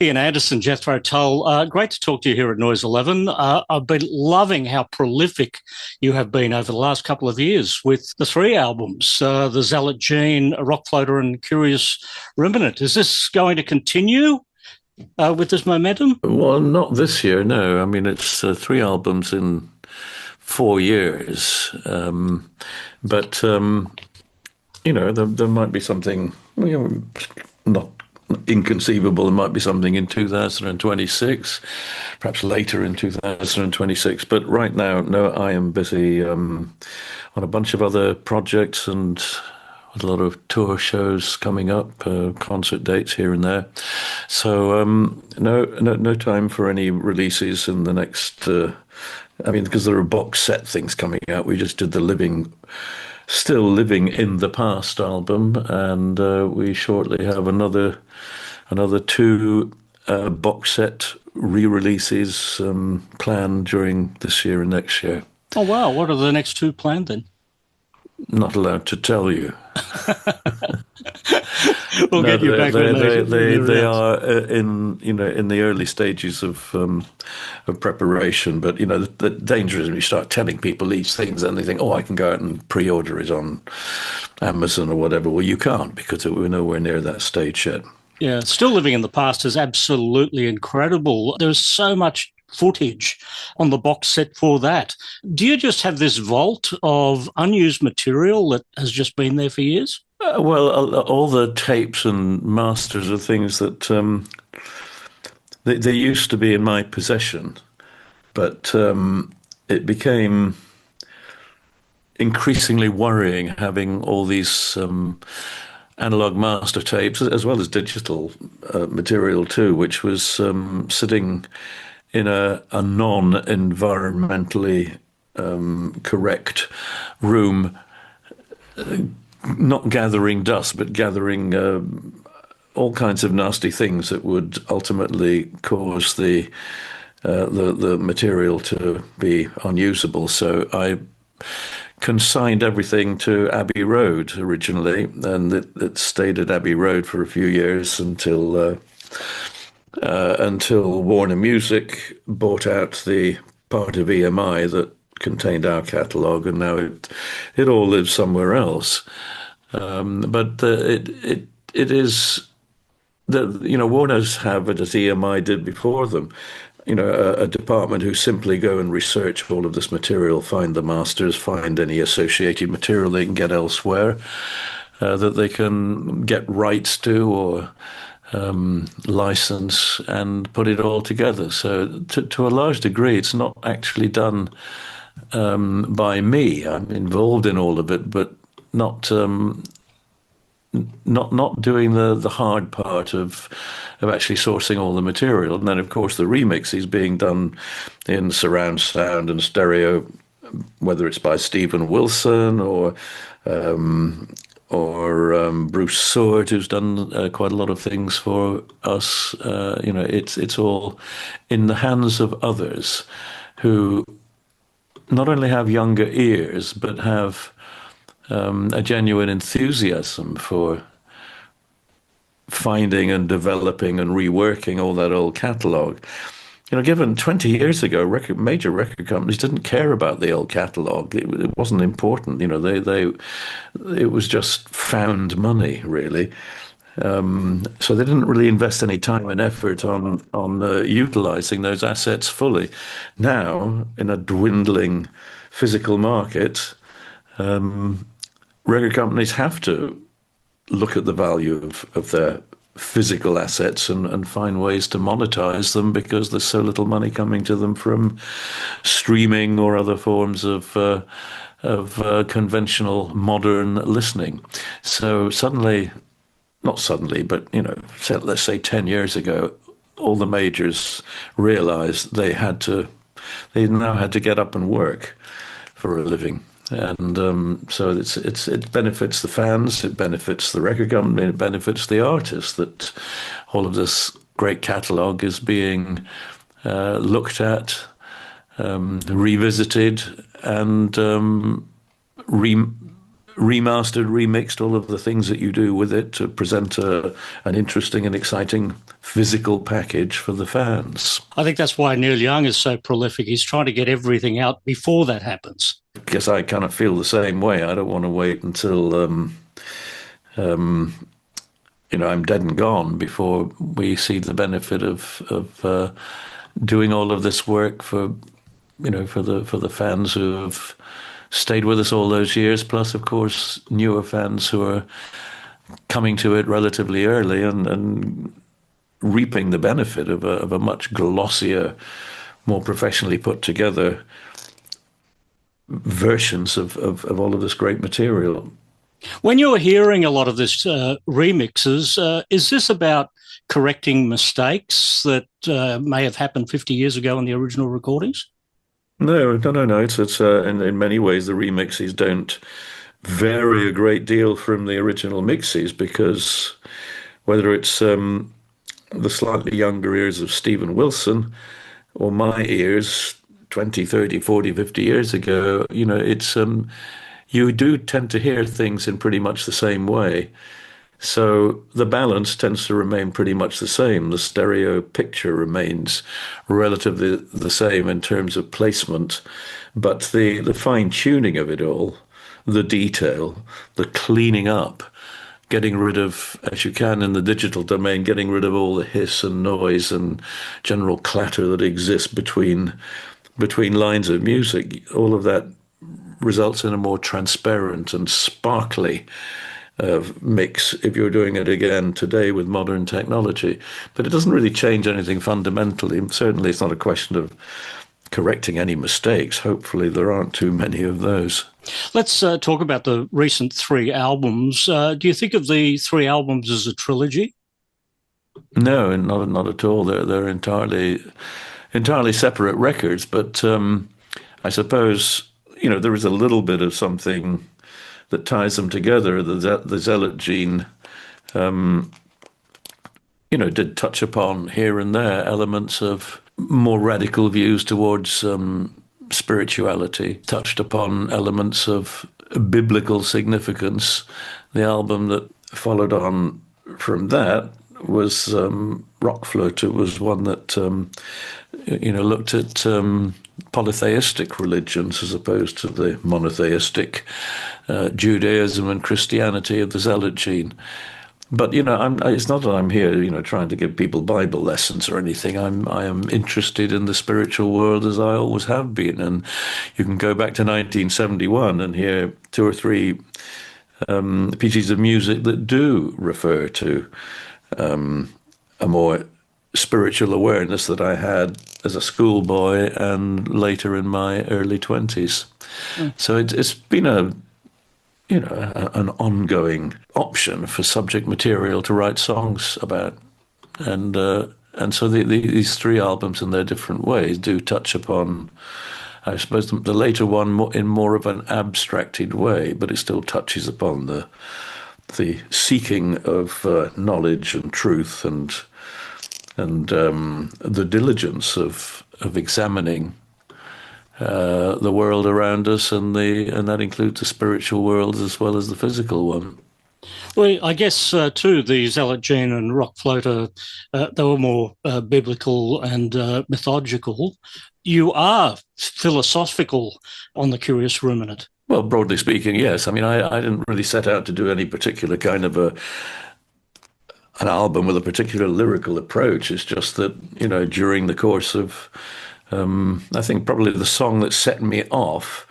Ian Anderson, Jethro Tull, great to talk to you here at Noise 11. I've been loving how prolific you have been over the last couple of years with the 3 albums, the Zealot Gene, Rökflöte and Curious Ruminate. Is this going to continue with this momentum? Well, not this year, no. I mean, it's 3 albums in 4 years. But there might be something, not inconceivable. There might be something in 2026, perhaps later in 2026. But right now, no, I am busy on a bunch of other projects and with a lot of tour shows coming up, concert dates here and there. So no time for any releases in the next. Because there are box set things coming out. We just did the Still Living in the Past album, and we shortly have another 2 box set re-releases planned during this year and next year. Oh, wow. What are the next 2 planned then? Not allowed to tell you. We'll get you back on those. They are in the early stages of preparation. But the danger is when you start telling people these things, and they think, "Oh, I can go out and pre-order it on Amazon or whatever." Well, you can't, because we're nowhere near that stage yet. Yeah, Still Living in the Past is absolutely incredible. There's so much footage on the box set for that. Do you just have this vault of unused material that has just been there for years? All the tapes and masters are things that they used to be in my possession, but it became increasingly worrying having all these analog master tapes, as well as digital material too, which was sitting in a non-environmentally correct room, not gathering dust, but gathering all kinds of nasty things that would ultimately cause the material to be unusable. So I consigned everything to Abbey Road originally, and it stayed at Abbey Road for a few years until Warner Music bought out the part of EMI that contained our catalogue, and now it all lives somewhere else. But it is that Warner's have it, as EMI did before them. A department who simply go and research all of this material, find the masters, find any associated material they can get elsewhere, that they can get rights to or license, and put it all together. So to a large degree, it's not actually done by me. I'm involved in all of it, but not doing the hard part of actually sourcing all the material. And then, of course, the remix is being done in surround sound and stereo, whether it's by Stephen Wilson or Bruce Sword, who's done quite a lot of things for us. It's all in the hands of others who not only have younger ears, but have a genuine enthusiasm for finding and developing and reworking all that old catalogue. Given 20 years ago, major record companies didn't care about the old catalogue. It wasn't important. It was just found money, really. So they didn't really invest any time and effort on utilising those assets fully. Now, in a dwindling physical market, record companies have to look at the value of their physical assets and find ways to monetize them, because there's so little money coming to them from streaming or other forms of conventional modern listening. So not suddenly, but let's say 10 years ago, all the majors realized they now had to get up and work for a living. And so it benefits the fans, it benefits the record company, it benefits the artists that all of this great catalogue is being looked at, revisited, and remastered, remixed, all of the things that you do with it to present an interesting and exciting physical package for the fans. I think that's why Neil Young is so prolific. He's trying to get everything out before that happens. I guess I kind of feel the same way. I don't want to wait until I'm dead and gone before we see the benefit of doing all of this work for the fans who have stayed with us all those years, plus of course newer fans who are coming to it relatively early and reaping the benefit of a much glossier, more professionally put together versions of all of this great material. When you're hearing a lot of this remixes, is this about correcting mistakes that may have happened 50 years ago in the original recordings? No. It's in many ways the remixes don't vary a great deal from the original mixes, because whether it's the slightly younger ears of Stephen Wilson or my ears 20, 30, 40, 50 years ago, it's you do tend to hear things in pretty much the same way. So the balance tends to remain pretty much the same. The stereo picture remains relatively the same in terms of placement, but the fine-tuning of it all, the detail, the cleaning up, getting rid of, as you can in the digital domain, getting rid of all the hiss and noise and general clatter that exists between lines of music, all of that results in a more transparent and sparkly mix if you're doing it again today with modern technology. But it doesn't really change anything fundamentally. Certainly it's not a question of correcting any mistakes. Hopefully there aren't too many of those. Let's talk about the recent 3 albums. Do you think of the 3 albums as a trilogy? No, not at all. They're entirely separate records. But I suppose there is a little bit of something that ties them together. The Zealot Gene, did touch upon here and there elements of more radical views towards spirituality, touched upon elements of biblical significance. The album that followed on from that was Rökflöte. It was one that looked at polytheistic religions as opposed to the monotheistic Judaism and Christianity of the Zealot Gene. But it's not that I'm here, trying to give people Bible lessons or anything. I am interested in the spiritual world as I always have been, and you can go back to 1971 and hear 2 or 3 pieces of music that do refer to a more spiritual awareness that I had as a schoolboy and later in my early 20s. So it's been an ongoing option for subject material to write songs about, and so these 3 albums in their different ways do touch upon, I suppose, the later one in more of an abstracted way, but it still touches upon the seeking of knowledge and truth and the diligence of examining the world around us, and that includes the spiritual world as well as the physical one. Well, I guess too, the Zealot Gene and Rökflöte, they were more biblical and mythological. You are philosophical on the Curious Ruminate. Well, broadly speaking, yes. I mean, I didn't really set out to do any particular kind of an album with a particular lyrical approach. It's just that, during the course of, I think probably the song that set me off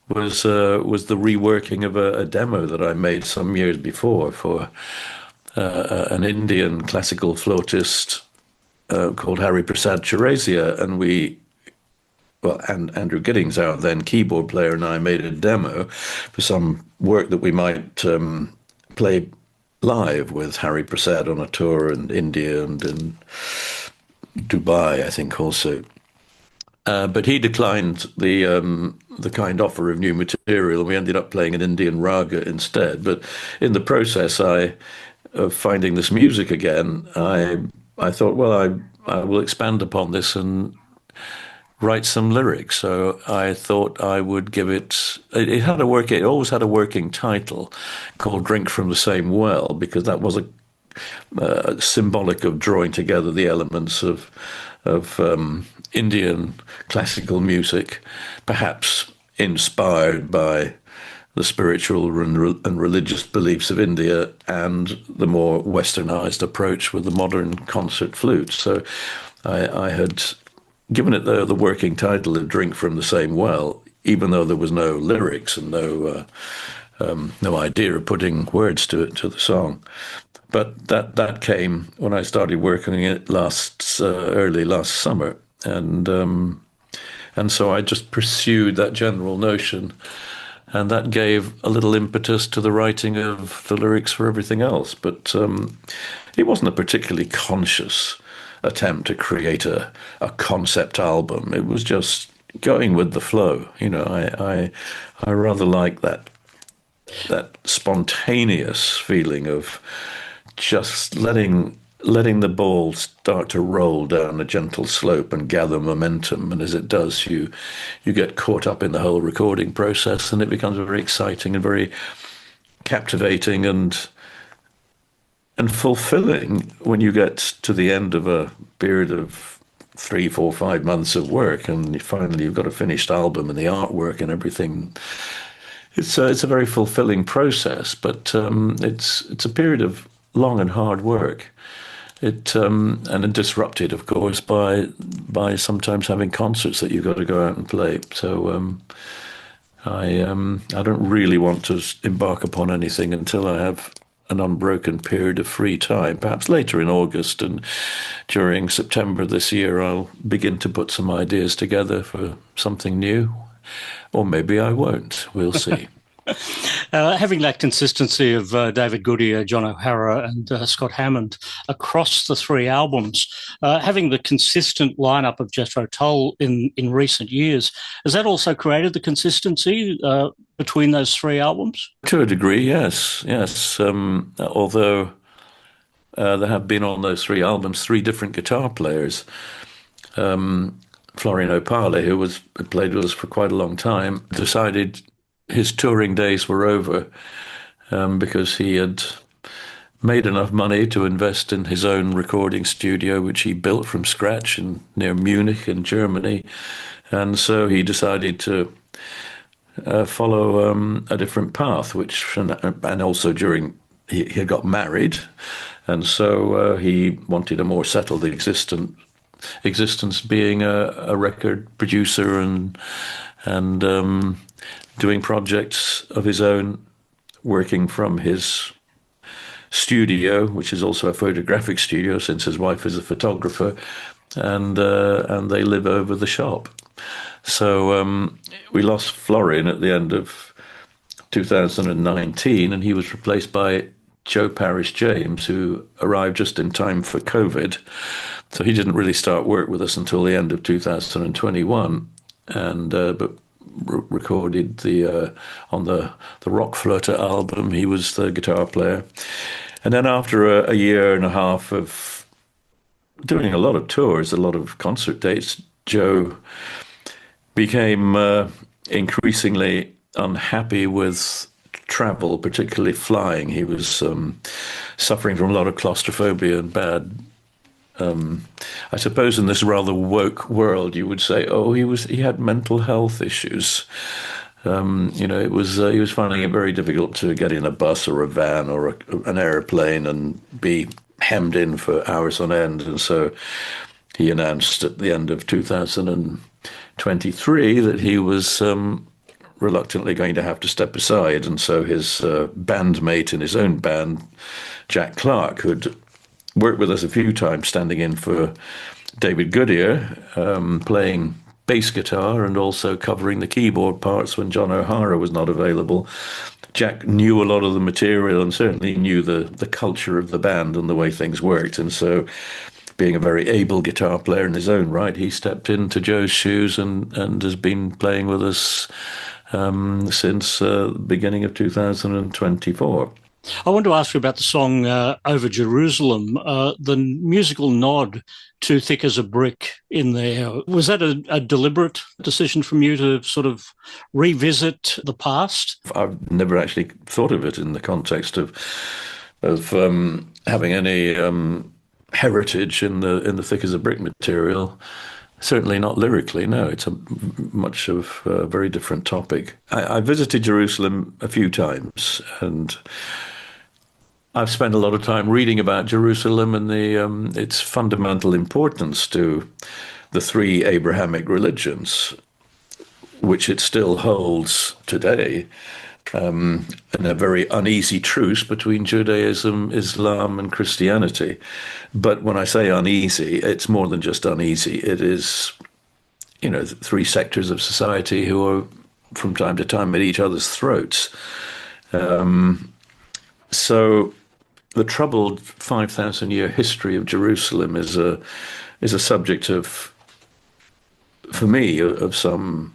was the reworking of a demo that I made some years before for an Indian classical flautist called Hari Prasad Chaurasia, and Andrew Giddings, our then keyboard player, and I made a demo for some work that we might play live with Hari Prasad on a tour in India and in Dubai, I think, also. But he declined the kind offer of new material, and we ended up playing an Indian raga instead. But in the process of finding this music again, I thought, well, I will expand upon this and write some lyrics. So I thought I would give it. It always had a working title called "Drink from the Same Well" because that was a symbolic of drawing together the elements of Indian classical music, perhaps inspired by the spiritual and religious beliefs of India and the more westernized approach with the modern concert flute. So I had given it the working title of "Drink from the Same Well," even though there was no lyrics and no idea of putting words to the song. But that came when I started working on it early last summer, and so I just pursued that general notion, and that gave a little impetus to the writing of the lyrics for everything else. But it wasn't a particularly conscious attempt to create a concept album. It was just going with the flow. I rather like that spontaneous feeling of just letting the ball start to roll down a gentle slope and gather momentum. And as it does, you get caught up in the whole recording process, and it becomes very exciting and very captivating and fulfilling when you get to the end of a period of 3, 4, 5 months of work, and finally you've got a finished album and the artwork and everything. It's a very fulfilling process, but it's a period of long and hard work. And disrupted, of course, by sometimes having concerts that you've got to go out and play. So I don't really want to embark upon anything until I have an unbroken period of free time. Perhaps later in August and during September this year, I'll begin to put some ideas together for something new. Or maybe I won't. We'll see. Having that consistency of David Goodyear, John O'Hara and Scott Hammond across the 3 albums, having the consistent lineup of Jethro Tull in recent years, has that also created the consistency between those 3 albums? To a degree, yes. Although there have been on those 3 albums 3 different guitar players. Florian Opale, who had played with us for quite a long time, decided his touring days were over because he had made enough money to invest in his own recording studio, which he built from scratch near Munich in Germany. And so he decided to follow a different path, and also he had got married. And so he wanted a more settled existence, being a record producer and doing projects of his own, working from his studio, which is also a photographic studio since his wife is a photographer, and they live over the shop. So we lost Florian at the end of 2019, and he was replaced by Joe Parrish James, who arrived just in time for COVID. So he didn't really start work with us until the end of 2021, but recorded on the Rökflöte album. He was the guitar player. And then after a year and a half of doing a lot of tours, a lot of concert dates, Joe became increasingly unhappy with travel, particularly flying. He was suffering from a lot of claustrophobia and bad. I suppose in this rather woke world, you would say, he had mental health issues. It was he was finding it very difficult to get in a bus or a van or an airplane and be hemmed in for hours on end. And so he announced at the end of 2023 that he was reluctantly going to have to step aside. And so his bandmate in his own band, Jack Clark, who'd worked with us a few times, standing in for David Goodyear, playing bass guitar and also covering the keyboard parts when John O'Hara was not available. Jack knew a lot of the material and certainly knew the culture of the band and the way things worked. And so, being a very able guitar player in his own right, he stepped into Joe's shoes and has been playing with us since the beginning of 2024. I want to ask you about the song Over Jerusalem, the musical nod to Thick as a Brick in there. Was that a deliberate decision from you to sort of revisit the past? I've never actually thought of it in the context of having any heritage in the Thick as a Brick material. Certainly not lyrically, no. It's much of a very different topic. I visited Jerusalem a few times, and I've spent a lot of time reading about Jerusalem and its fundamental importance to the three Abrahamic religions, which it still holds today, in a very uneasy truce between Judaism, Islam, and Christianity. But when I say uneasy, it's more than just uneasy. It is, three sectors of society who are, from time to time, at each other's throats. So the troubled 5,000-year history of Jerusalem is a subject of, for me, of some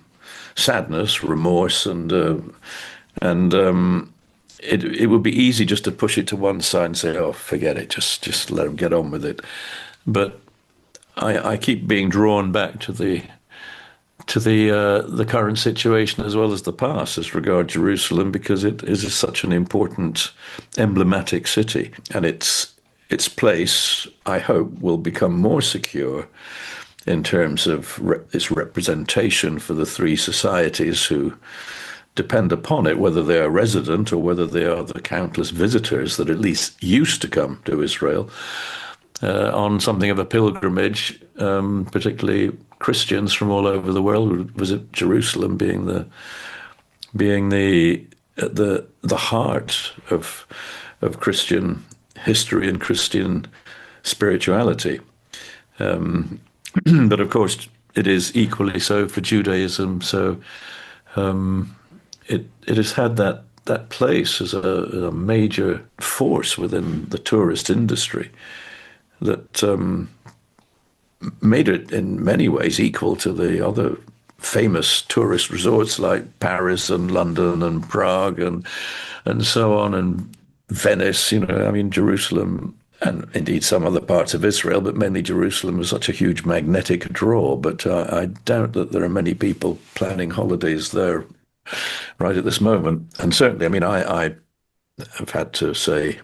sadness, remorse, and it would be easy just to push it to one side and say, "Oh, forget it, just let them get on with it." But I keep being drawn back to the current situation as well as the past as regards Jerusalem, because it is such an important, emblematic city, and its place, I hope, will become more secure in terms of its representation for the three societies who depend upon it, whether they are resident or whether they are the countless visitors that at least used to come to Israel on something of a pilgrimage, particularly Christians from all over the world would visit Jerusalem, being the heart of Christian history and Christian spirituality. But of course, it is equally so for Judaism. So it has had that place as a major force within the tourist industry that made it in many ways equal to the other famous tourist resorts like Paris and London and Prague and so on, and Venice. Jerusalem, and indeed some other parts of Israel, but mainly Jerusalem, was such a huge magnetic draw. But I doubt that there are many people planning holidays there right at this moment. And certainly, I have had to say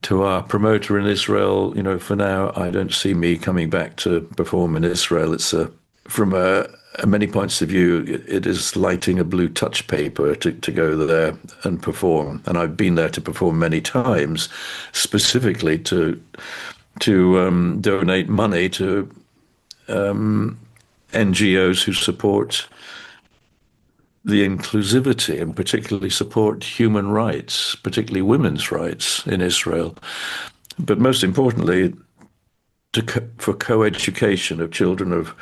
to our promoter in Israel, for now, I don't see me coming back to perform in Israel. It's from many points of view, it is lighting a blue touch paper to go there and perform. And I've been there to perform many times, specifically to donate money to NGOs who support the inclusivity and particularly support human rights, particularly women's rights in Israel. But most importantly, for co-education of children of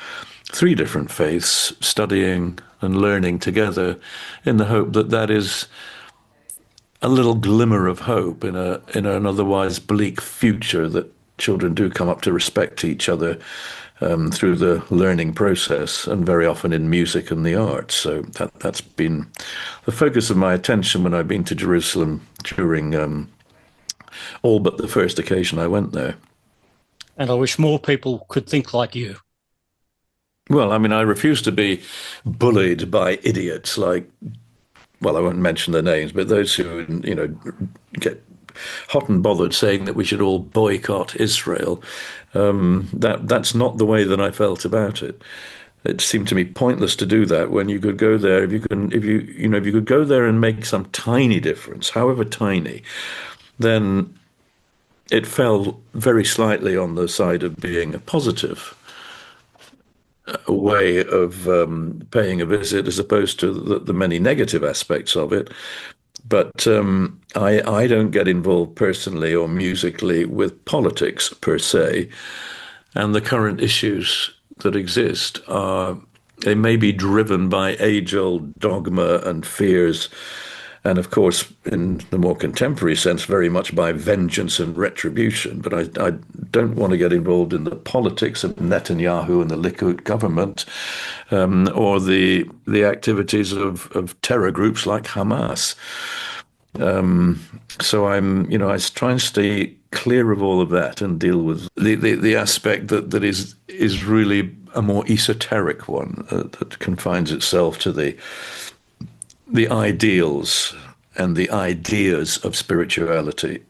three different faiths, studying and learning together, in the hope that is a little glimmer of hope in an otherwise bleak future, that children do come up to respect each other through the learning process, and very often in music and the arts. So that's been the focus of my attention when I've been to Jerusalem during all but the first occasion I went there. And I wish more people could think like you. Well, I refuse to be bullied by idiots like, well, I won't mention their names, but those who, get hot and bothered saying that we should all boycott Israel. That's not the way that I felt about it. It seemed to me pointless to do that when you could go there, if you could go there and make some tiny difference, however tiny, then it fell very slightly on the side of being a positive way of paying a visit, as opposed to the many negative aspects of it. But I don't get involved personally or musically with politics per se, and the current issues that exist they may be driven by age-old dogma and fears, and of course, in the more contemporary sense, very much by vengeance and retribution. But I don't want to get involved in the politics of Netanyahu and the Likud government, or the activities of terror groups like Hamas. So I try and stay clear of all of that and deal with the aspect that is really a more esoteric one that confines itself to the ideals and the ideas of spirituality.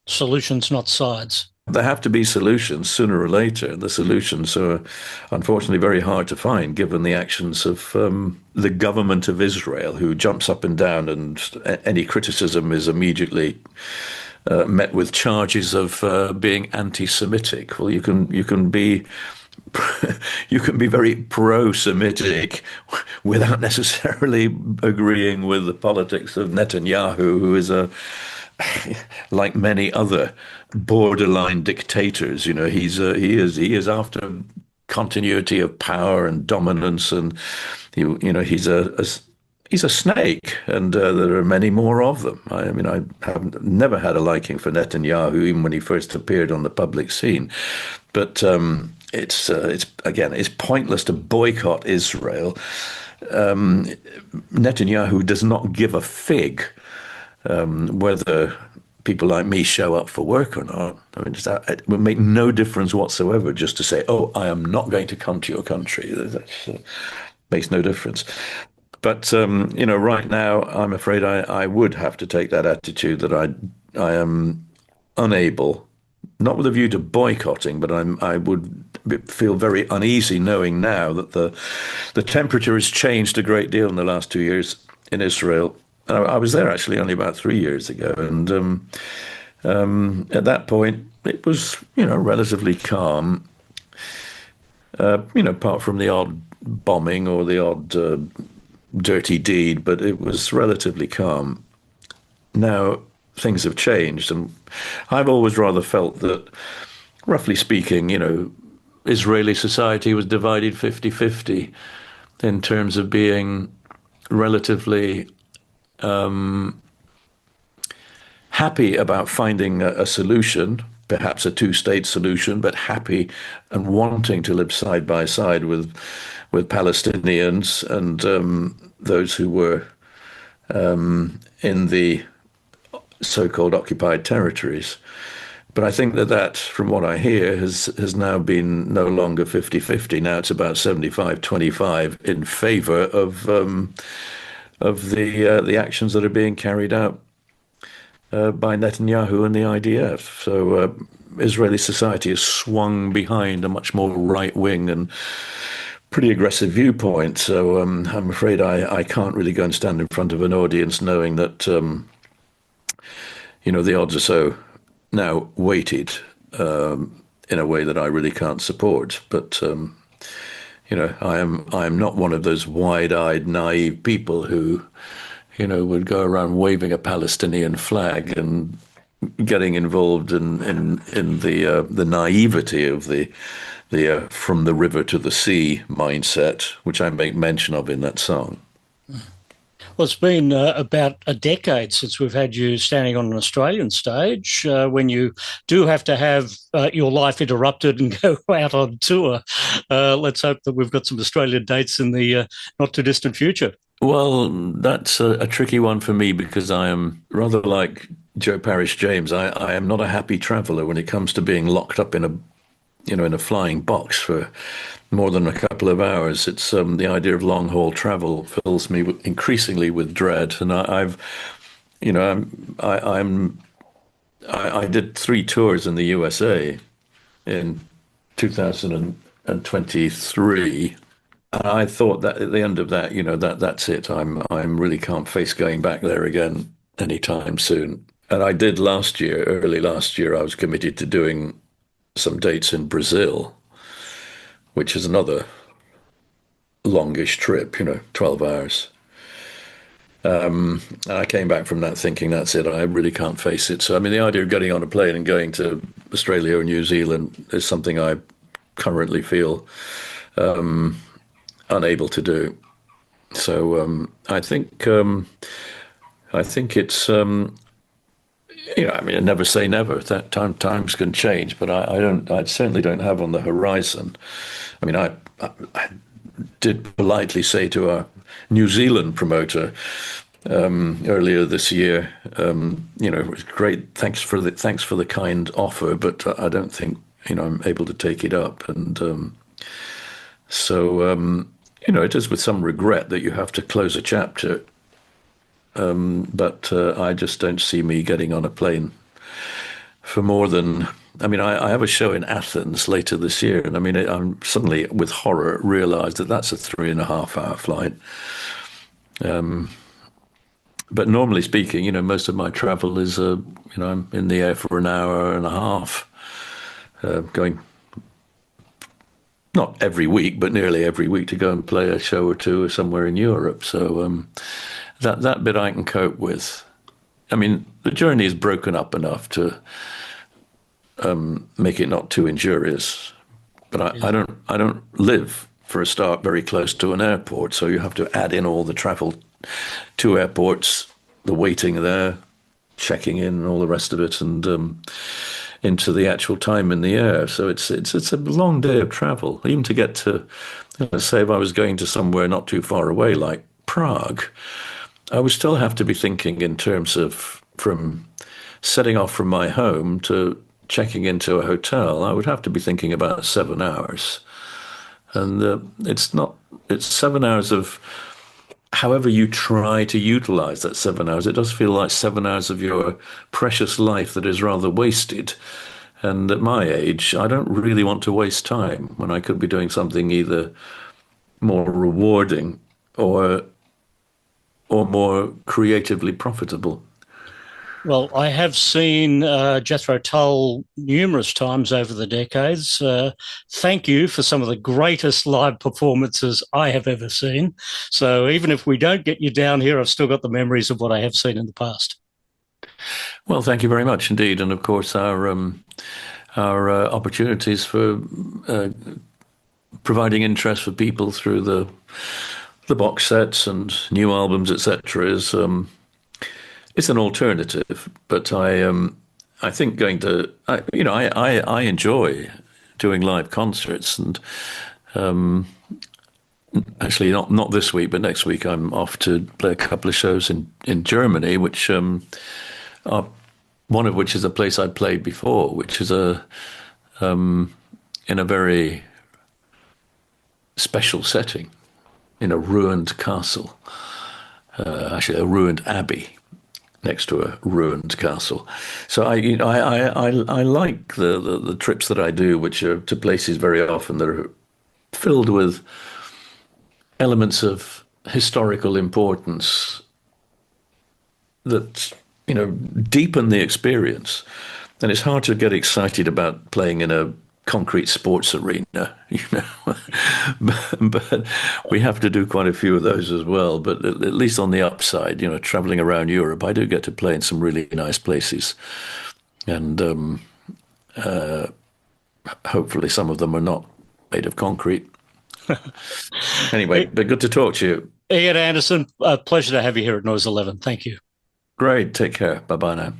Solutions, not sides. There have to be solutions sooner or later. The solutions are unfortunately very hard to find given the actions of the government of Israel, who jumps up and down, and any criticism is immediately met with charges of being anti-Semitic. Well, you can be you can be very pro-Semitic without necessarily agreeing with the politics of Netanyahu, who is like many other borderline dictators. He is after continuity of power and dominance, and he's a snake, and there are many more of them. I have never had a liking for Netanyahu, even when he first appeared on the public scene, but it's pointless to boycott Israel. Netanyahu does not give a fig whether people like me show up for work or not. It would make no difference whatsoever just to say, "Oh, I am not going to come to your country." That makes no difference. But right now, I'm afraid I would have to take that attitude that I am unable, not with a view to boycotting, but I would feel very uneasy knowing now that the temperature has changed a great deal in the last 2 years in Israel. I was there actually only about 3 years ago, and at that point it was relatively calm. Apart from the odd bombing or the odd dirty deed, but it was relatively calm. Now things have changed, and I've always rather felt that, roughly speaking, Israeli society was divided 50-50 in terms of being relatively happy about finding a solution, perhaps a two-state solution, but happy and wanting to live side by side with Palestinians and those who were in the so-called occupied territories. But I think that, from what I hear, has now been no longer 50-50. Now it's about 75-25 in favor of the actions that are being carried out by Netanyahu and the IDF. So Israeli society has swung behind a much more right-wing and pretty aggressive viewpoint. So I'm afraid I can't really go and stand in front of an audience knowing that, the odds are so now weighted in a way that I really can't support. But I am not one of those wide-eyed, naive people who, would go around waving a Palestinian flag and getting involved in the naivety of the from the river to the sea mindset, which I make mention of in that song. Well, it's been about a decade since we've had you standing on an Australian stage. When you do have to have your life interrupted and go out on tour, let's hope that we've got some Australian dates in the not too distant future. Well, that's a tricky one for me because I am rather like Joe Parish James. I am not a happy traveller when it comes to being locked up in a flying box for more than a couple of hours. It's the idea of long haul travel fills me increasingly with dread. And I did 3 tours in the USA in 2023. And I thought that at the end of that, that's it. I'm really can't face going back there again anytime soon. And I did early last year, I was committed to doing some dates in Brazil, which is another longish trip, 12 hours. And I came back from that thinking, that's it, I really can't face it. So, the idea of getting on a plane and going to Australia or New Zealand is something I currently feel unable to do. So I think it's I never say never. That times can change, but I certainly don't have on the horizon. I did politely say to our New Zealand promoter earlier this year. It was great. Thanks for the kind offer, but I don't think I'm able to take it up. And it is with some regret that you have to close a chapter. But I just don't see me getting on a plane for more than. I mean, I have a show in Athens later this year, and I mean, I'm suddenly with horror realised that that's a 3.5 hour flight. But normally speaking, most of my travel is, I'm in the air for an hour and a half, going not every week, but nearly every week to go and play a show or two somewhere in Europe. So that bit I can cope with. I mean, the journey is broken up enough to make it not too injurious. But I don't live, for a start, very close to an airport, so you have to add in all the travel to airports, the waiting there, checking in, and all the rest of it, and into the actual time in the air. So it's a long day of travel, even to get to, say, if I was going to somewhere not too far away, like Prague, I would still have to be thinking in terms of from setting off from my home to checking into a hotel. I would have to be thinking about 7 hours. And it's 7 hours of, however you try to utilize that 7 hours, it does feel like 7 hours of your precious life that is rather wasted. And at my age, I don't really want to waste time when I could be doing something either more rewarding or more creatively profitable. Well, I have seen Jethro Tull numerous times over the decades. Thank you for some of the greatest live performances I have ever seen. So even if we don't get you down here, I've still got the memories of what I have seen in the past. Well, thank you very much indeed. And of course, our opportunities for providing interest for people through the box sets and new albums, etc., is it's an alternative. But I think I enjoy doing live concerts, and actually not this week, but next week I'm off to play a couple of shows in Germany, which are, one of which is a place I played before, which is in a very special setting, in a ruined castle, actually a ruined abbey next to a ruined castle. So I like the trips that I do, which are to places very often that are filled with elements of historical importance that deepen the experience. And it's hard to get excited about playing in a concrete sports arena, but we have to do quite a few of those as well. But at least on the upside, traveling around Europe, I do get to play in some really nice places, and hopefully some of them are not made of concrete. Anyway, but good to talk to you. Ian Anderson, a pleasure to have you here at Noise 11. Thank you. Great. Take care. Bye-bye now.